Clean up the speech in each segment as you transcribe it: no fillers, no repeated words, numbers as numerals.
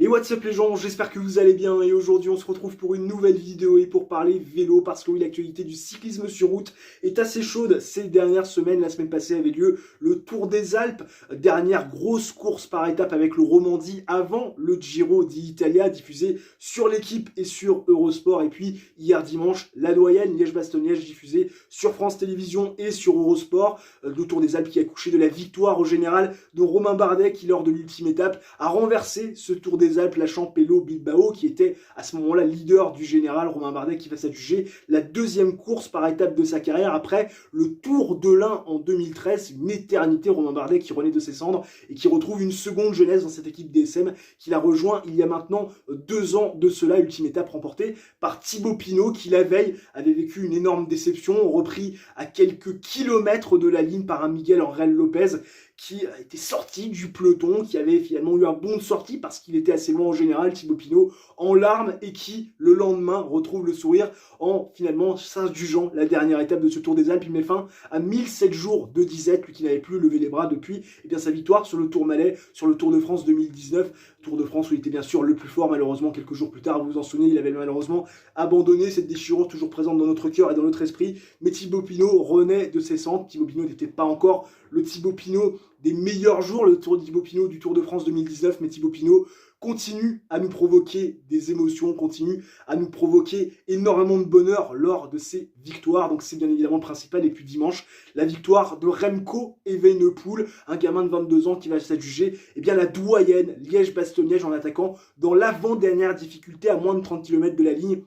What's up les gens, j'espère que vous allez bien et aujourd'hui on se retrouve pour une nouvelle vidéo et pour parler vélo parce que oui, l'actualité du cyclisme sur route est assez chaude ces dernières semaines. La semaine passée avait lieu le Tour des Alpes, dernière grosse course par étape avec le Romandie avant le Giro d'Italia diffusé sur l'équipe et sur Eurosport, et puis hier dimanche la doyenne Liège-Bastogne-Liège diffusée sur France Télévisions et sur Eurosport. Le Tour des Alpes qui a couché de la victoire au général de Romain Bardet qui lors de l'ultime étape a renversé ce Tour des Alpes, lâchant Pello Bilbao qui était à ce moment-là leader du général Romain Bardet, qui va s'adjuger la deuxième course par étape de sa carrière après le Tour de l'Ain en 2013, une éternité. Romain Bardet qui renaît de ses cendres et qui retrouve une seconde jeunesse dans cette équipe DSM qu'il a rejoint il y a maintenant 2 ans de cela. Ultime étape remportée par Thibaut Pinot qui la veille avait vécu une énorme déception, repris à quelques kilomètres de la ligne par un Miguel Angel Lopez qui était sorti du peloton, qui avait finalement eu un bond de sortie parce qu'il était assez loin en général, Thibaut Pinot, en larmes, et qui, le lendemain, retrouve le sourire en finalement s'adjugeant la dernière étape de ce Tour des Alpes. Il met fin à 1007 jours de disette, lui qui n'avait plus levé les bras depuis sa victoire sur le Tourmalet, sur le Tour de France 2019. Tour de France où il était bien sûr le plus fort, malheureusement quelques jours plus tard, vous vous en souvenez, il avait malheureusement abandonné, cette déchirure toujours présente dans notre cœur et dans notre esprit. Mais Thibaut Pinot renaît de ses cendres. Thibaut Pinot n'était pas encore le Thibaut Pinot des meilleurs jours, le Thibaut Pinot du Tour de France 2019, mais Thibaut Pinot continue à nous provoquer des émotions, continue à nous provoquer énormément de bonheur lors de ses victoires. Donc c'est bien évidemment le principal. Et puis dimanche, la victoire de Remco Evenepoel, un gamin de 22 ans qui va s'adjuger la doyenne Liège-Bastogne-Liège en attaquant dans l'avant-dernière difficulté à moins de 30 km de la ligne.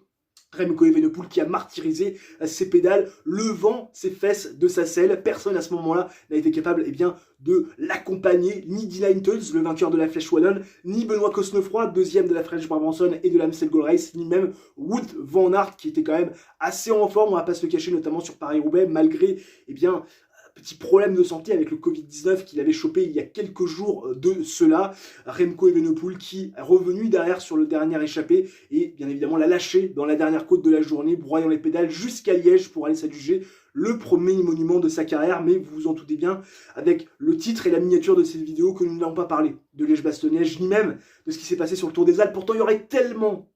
Remco Evenepoel qui a martyrisé ses pédales, levant ses fesses de sa selle. Personne à ce moment-là n'a été capable de l'accompagner, ni Dylan Teuns, le vainqueur de la Flèche Wallonne, ni Benoît Cosnefroy, deuxième de la Flèche Brabançonne et de l'Amstel Gold Race, ni même Wout van Aert qui était quand même assez en forme, on va pas se le cacher, notamment sur Paris-Roubaix, malgré petit problème de santé avec le Covid-19 qu'il avait chopé il y a quelques jours de cela. Remco Evenepoel qui est revenu derrière sur le dernier échappé et bien évidemment l'a lâché dans la dernière côte de la journée, broyant les pédales jusqu'à Liège pour aller s'adjuger le premier monument de sa carrière. Mais vous vous en doutez bien, avec le titre et la miniature de cette vidéo, que nous n'avons pas parlé de Liège-Bastogne-Liège, ni même de ce qui s'est passé sur le Tour des Alpes. Pourtant, il y aurait tellement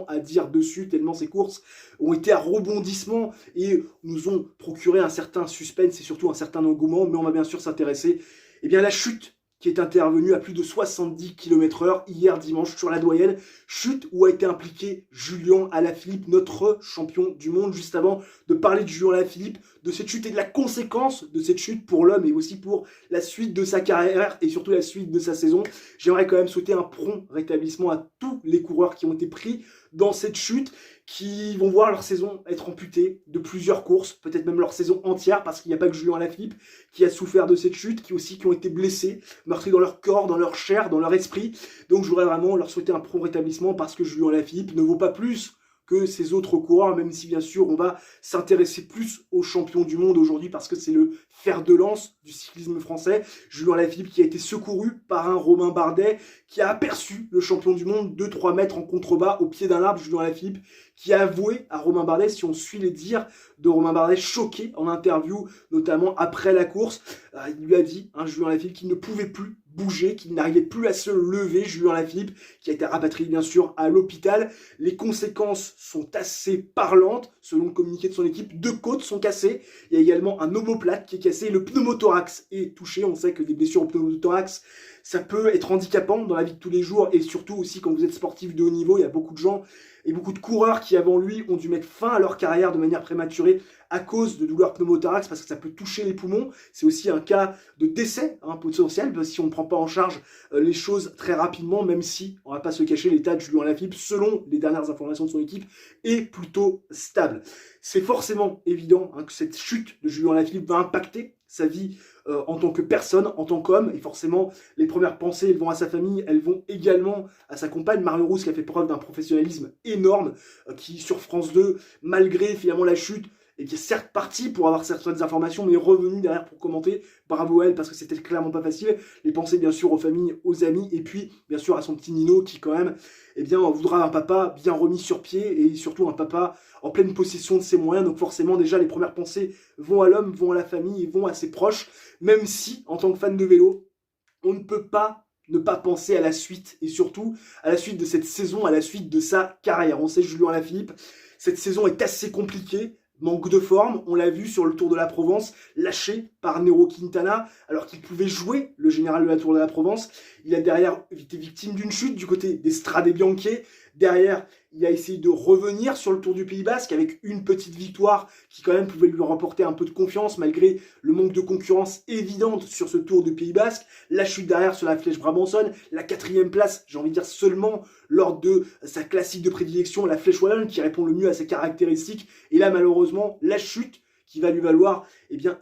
à dire dessus, tellement ces courses ont été à rebondissement et nous ont procuré un certain suspense et surtout un certain engouement. Mais on va bien sûr s'intéresser à la chute qui est intervenue à plus de 70 km/h hier dimanche sur la doyenne. Chute où a été impliqué Julian Alaphilippe, notre champion du monde. Juste avant de parler de Julian Alaphilippe, de cette chute et de la conséquence de cette chute pour l'homme et aussi pour la suite de sa carrière et surtout la suite de sa saison, j'aimerais quand même souhaiter un prompt rétablissement à tous les coureurs qui ont été pris dans cette chute, qui vont voir leur saison être amputée de plusieurs courses, peut-être même leur saison entière, parce qu'il n'y a pas que Julian Alaphilippe qui a souffert de cette chute, qui ont été blessés, meurtris dans leur corps, dans leur chair, dans leur esprit. Donc je voudrais vraiment leur souhaiter un prompt rétablissement parce que Julian Alaphilippe ne vaut pas plus que ces autres coureurs, même si bien sûr on va s'intéresser plus aux champions du monde aujourd'hui parce que c'est le fer de lance du cyclisme français. Julian Alaphilippe qui a été secouru par un Romain Bardet qui a aperçu le champion du monde 2-3 mètres en contrebas au pied d'un arbre. Julian Alaphilippe qui a avoué à Romain Bardet, si on suit les dires de Romain Bardet, choqué en interview, notamment après la course, il lui a dit, Julian Alaphilippe, qu'il ne pouvait plus bouger, qu'il n'arrivait plus à se lever. Julian Alaphilippe qui a été rapatrié bien sûr à l'hôpital. Les conséquences sont assez parlantes, selon le communiqué de son équipe. 2 côtes sont cassées, il y a également un omoplate qui est cassé, le pneumothorax est touché. On sait que des blessures au pneumothorax, ça peut être handicapant dans la vie de tous les jours et surtout aussi quand vous êtes sportif de haut niveau. Il y a beaucoup de gens et beaucoup de coureurs qui avant lui ont dû mettre fin à leur carrière de manière prématurée à cause de douleurs pneumothorax parce que ça peut toucher les poumons. C'est aussi un cas de décès potentiel si on ne prend pas en charge les choses très rapidement, même si, on ne va pas se cacher, l'état de Julian Alaphilippe, selon les dernières informations de son équipe, est plutôt stable. C'est forcément évident que cette chute de Julian Alaphilippe va impacter sa vie en tant que personne, en tant qu'homme, et forcément les premières pensées elles vont à sa famille, elles vont également à sa compagne Marion Rousse qui a fait preuve d'un professionnalisme énorme, qui sur France 2, malgré finalement la chute, et qui est certes partie pour avoir certaines informations, mais est revenue derrière pour commenter. Bravo à elle, parce que c'était clairement pas facile. Les pensées, bien sûr, aux familles, aux amis, et puis, bien sûr, à son petit Nino, qui, quand même, voudra un papa bien remis sur pied, et surtout un papa en pleine possession de ses moyens. Donc, forcément, déjà, les premières pensées vont à l'homme, vont à la famille, et vont à ses proches, même si, en tant que fan de vélo, on ne peut pas ne pas penser à la suite, et surtout à la suite de cette saison, à la suite de sa carrière. On sait Julien Alaphilippe, cette saison est assez compliquée, manque de forme, on l'a vu sur le Tour de la Provence, lâché par Nairo Quintana, alors qu'il pouvait jouer le général de la Tour de la Provence. Il a derrière été victime d'une chute du côté des Strade Bianche. Derrière, il a essayé de revenir sur le Tour du Pays Basque avec une petite victoire qui quand même pouvait lui remporter un peu de confiance malgré le manque de concurrence évidente sur ce Tour du Pays Basque. La chute derrière sur la Flèche Brabançonne, la 4e place, j'ai envie de dire seulement lors de sa classique de prédilection, la Flèche Wallonne, qui répond le mieux à ses caractéristiques. Et là, malheureusement, la chute qui va lui valoir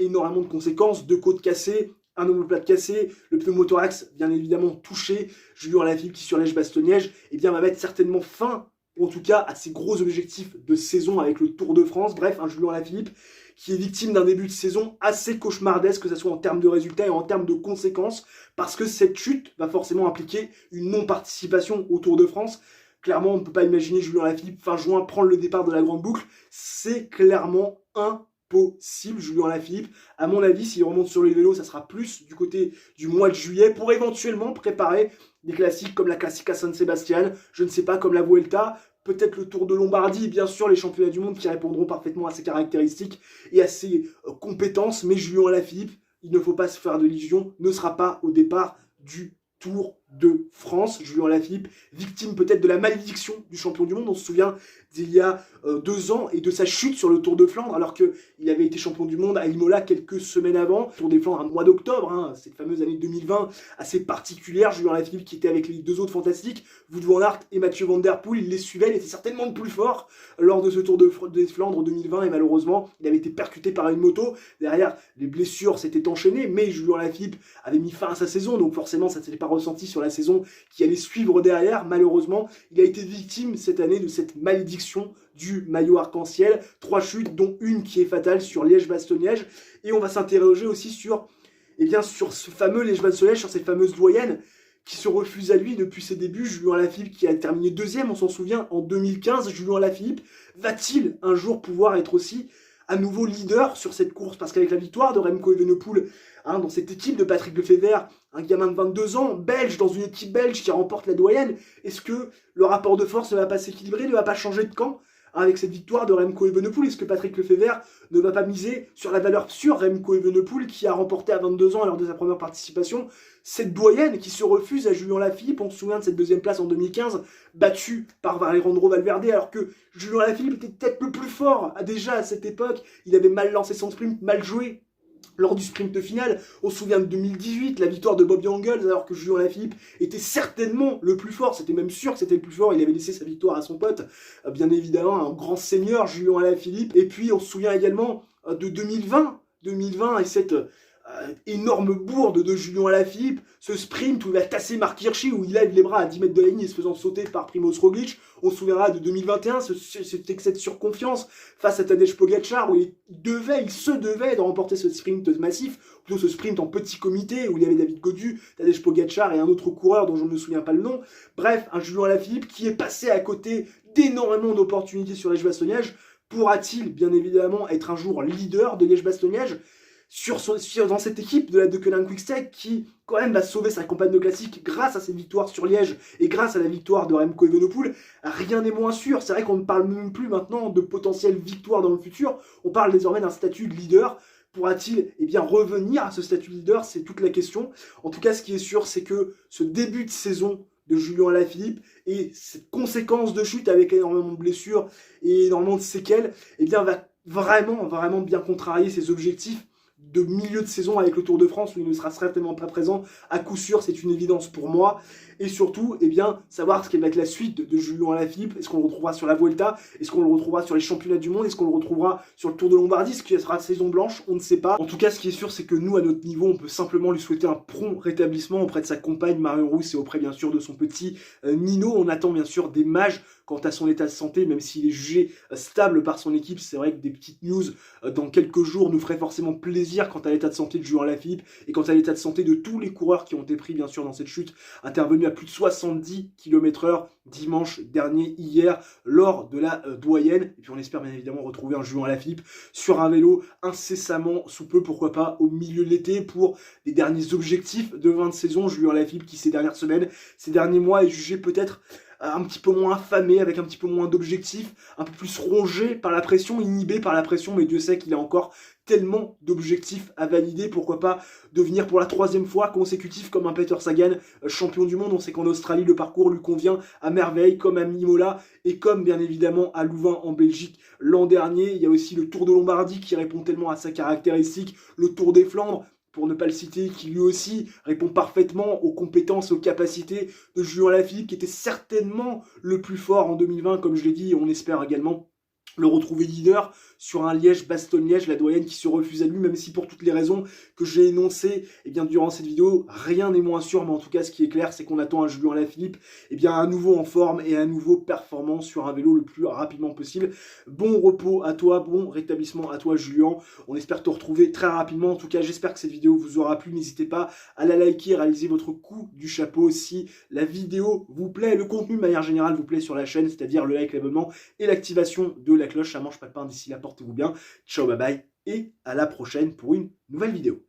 énormément de conséquences, 2 côtes cassées, un omoplate cassé, le pneumothorax bien évidemment touché. Julien Alaphilippe qui sur Liège-Bastogne-Liège va mettre certainement fin, en tout cas à ses gros objectifs de saison avec le Tour de France. Bref, un Julien Alaphilippe qui est victime d'un début de saison assez cauchemardesque, que ce soit en termes de résultats et en termes de conséquences, parce que cette chute va forcément impliquer une non-participation au Tour de France. Clairement, on ne peut pas imaginer Julien Alaphilippe fin juin prendre le départ de la Grande Boucle. C'est clairement impossible, Julien Alaphilippe. À mon avis, s'il remonte sur les vélos, ça sera plus du côté du mois de juillet pour éventuellement préparer des classiques comme la Classica San Sebastian, je ne sais pas, comme la Vuelta, peut-être le Tour de Lombardie, bien sûr les championnats du monde qui répondront parfaitement à ses caractéristiques et à ses compétences, mais Julien Alaphilippe, il ne faut pas se faire d'illusions, ne sera pas au départ du Tour de France. Julien Alaphilippe, victime peut-être de la malédiction du champion du monde. On se souvient d'il y a 2 ans et de sa chute sur le Tour de Flandre, alors qu'il avait été champion du monde à Imola quelques semaines avant. Tour des Flandres, un mois d'octobre, cette fameuse année 2020 assez particulière. Julien Alaphilippe qui était avec les 2 autres fantastiques, Wout van Aert et Mathieu Van Der Poel, il les suivait, il était certainement le plus fort lors de ce Tour des Flandres 2020 et malheureusement, il avait été percuté par une moto. Derrière, les blessures s'étaient enchaînées, mais Julien Alaphilippe avait mis fin à sa saison, donc forcément, ça ne s'était pas ressenti sur la saison qui allait suivre derrière. Malheureusement, il a été victime cette année de cette malédiction du maillot arc-en-ciel. 3 chutes, dont une qui est fatale sur Liège-Bastogne-Liège. Et on va s'interroger aussi sur, sur ce fameux Liège-Bastogne-Liège, sur ces fameuses doyennes qui se refusent à lui depuis ses débuts. Julien Alaphilippe qui a terminé 2e, on s'en souvient, en 2015. Julien Alaphilippe va-t-il un jour pouvoir être aussi à nouveau leader sur cette course? Parce qu'avec la victoire de Remco Evenepoel, dans cette équipe de Patrick Lefebvre, un gamin de 22 ans, belge, dans une équipe belge qui remporte la doyenne, est-ce que le rapport de force ne va pas s'équilibrer, ne va pas changer de camp avec cette victoire de Remco Evenepoel? Est-ce que Patrick Lefebvre ne va pas miser sur la valeur sûre Remco Evenepoel qui a remporté à 22 ans lors de sa première participation cette doyenne, qui se refuse à Julien Alaphilippe? On se souvient de cette 2e place en 2015, battue par Alejandro Valverde, alors que Julien Alaphilippe était peut-être le plus fort déjà à cette époque. Il avait mal lancé son sprint, mal joué lors du sprint final. On se souvient de 2018, la victoire de Bob Jungels, alors que Julien Alaphilippe était certainement le plus fort, c'était même sûr que c'était le plus fort. Il avait laissé sa victoire à son pote, bien évidemment, un grand seigneur, Julien Alaphilippe. Et puis on se souvient également de 2020 et cette énorme bourde de Julien Alaphilippe, ce sprint où il a tassé Marc Hirschi, où il lève les bras à 10 mètres de la ligne et se faisant sauter par Primoz Roglic. On se souviendra de 2021, cet excès de surconfiance face à Tadej Pogacar, où il se devait de remporter ce sprint massif, plutôt ce sprint en petit comité, où il y avait David Gaudu, Tadej Pogacar et un autre coureur dont je ne me souviens pas le nom. Bref, un Julien Alaphilippe qui est passé à côté d'énormément d'opportunités sur Liège-Bastogne-Liège. Pourra-t-il, bien évidemment, être un jour leader de Liège-Bastogne-Liège dans cette équipe de la Deceuninck Quick-Step qui, quand même, va sauver sa campagne de classique grâce à ses victoires sur Liège et grâce à la victoire de Remco Evenepoel? Rien n'est moins sûr. C'est vrai qu'on ne parle même plus maintenant de potentielle victoire dans le futur. On parle désormais d'un statut de leader. Pourra-t-il revenir à ce statut de leader? C'est toute la question. En tout cas, ce qui est sûr, c'est que ce début de saison de Julien Alaphilippe et cette conséquence de chute avec énormément de blessures et énormément de séquelles, va vraiment bien contrarier ses objectifs de milieu de saison avec le Tour de France où il ne sera certainement pas présent. À coup sûr, c'est une évidence pour moi. Et surtout, savoir ce qu'est avec la suite de Julien Alaphilippe. Est-ce qu'on le retrouvera sur la Vuelta? Est-ce qu'on le retrouvera sur les championnats du monde? Est-ce qu'on le retrouvera sur le Tour de Lombardie? Est-ce qu'il sera saison blanche? On ne sait pas. En tout cas, ce qui est sûr, c'est que nous, à notre niveau, on peut simplement lui souhaiter un prompt rétablissement auprès de sa compagne Marion Rousse et auprès, bien sûr, de son petit Nino. On attend, bien sûr, des mages quant à son état de santé, même s'il est jugé stable par son équipe. C'est vrai que des petites news dans quelques jours nous feraient forcément plaisir quant à l'état de santé de Julien Lafilippe et quant à l'état de santé de tous les coureurs qui ont été pris bien sûr dans cette chute intervenue à plus de 70 km/h dimanche dernier, hier, lors de la doyenne. Et puis on espère bien évidemment retrouver un Julien Lafilippe sur un vélo incessamment sous peu, pourquoi pas au milieu de l'été pour les derniers objectifs de fin de saison. Julien Lafilippe qui ces dernières semaines, ces derniers mois est jugé peut-être un petit peu moins affamé, avec un petit peu moins d'objectifs, un peu plus rongé par la pression, inhibé par la pression, mais Dieu sait qu'il a encore tellement d'objectifs à valider. Pourquoi pas devenir pour la 3e fois consécutive comme un Peter Sagan champion du monde. On sait qu'en Australie le parcours lui convient à merveille, comme à Imola et comme bien évidemment à Louvain en Belgique l'an dernier. Il y a aussi le Tour de Lombardie qui répond tellement à sa caractéristique, le Tour des Flandres, pour ne pas le citer, qui lui aussi répond parfaitement aux compétences, aux capacités de Julien Lafilippe, qui était certainement le plus fort en 2020, comme je l'ai dit, et on espère également le retrouver leader sur un Liège-Bastogne-Liège, la doyenne qui se refuse à lui, même si pour toutes les raisons que j'ai énoncées, eh bien durant cette vidéo, rien n'est moins sûr, mais en tout cas ce qui est clair, c'est qu'on attend un Julien Lafilippe, eh bien à nouveau en forme et à nouveau performant sur un vélo le plus rapidement possible. Bon repos à toi, bon rétablissement à toi Julien, on espère te retrouver très rapidement. En tout cas j'espère que cette vidéo vous aura plu, n'hésitez pas à la liker, réaliser votre coup du chapeau si la vidéo vous plaît, le contenu de manière générale vous plaît sur la chaîne, c'est-à-dire le like, l'abonnement et l'activation de la cloche. Ça mange pas de pain, d'ici là portez-vous bien, ciao bye bye et à la prochaine pour une nouvelle vidéo.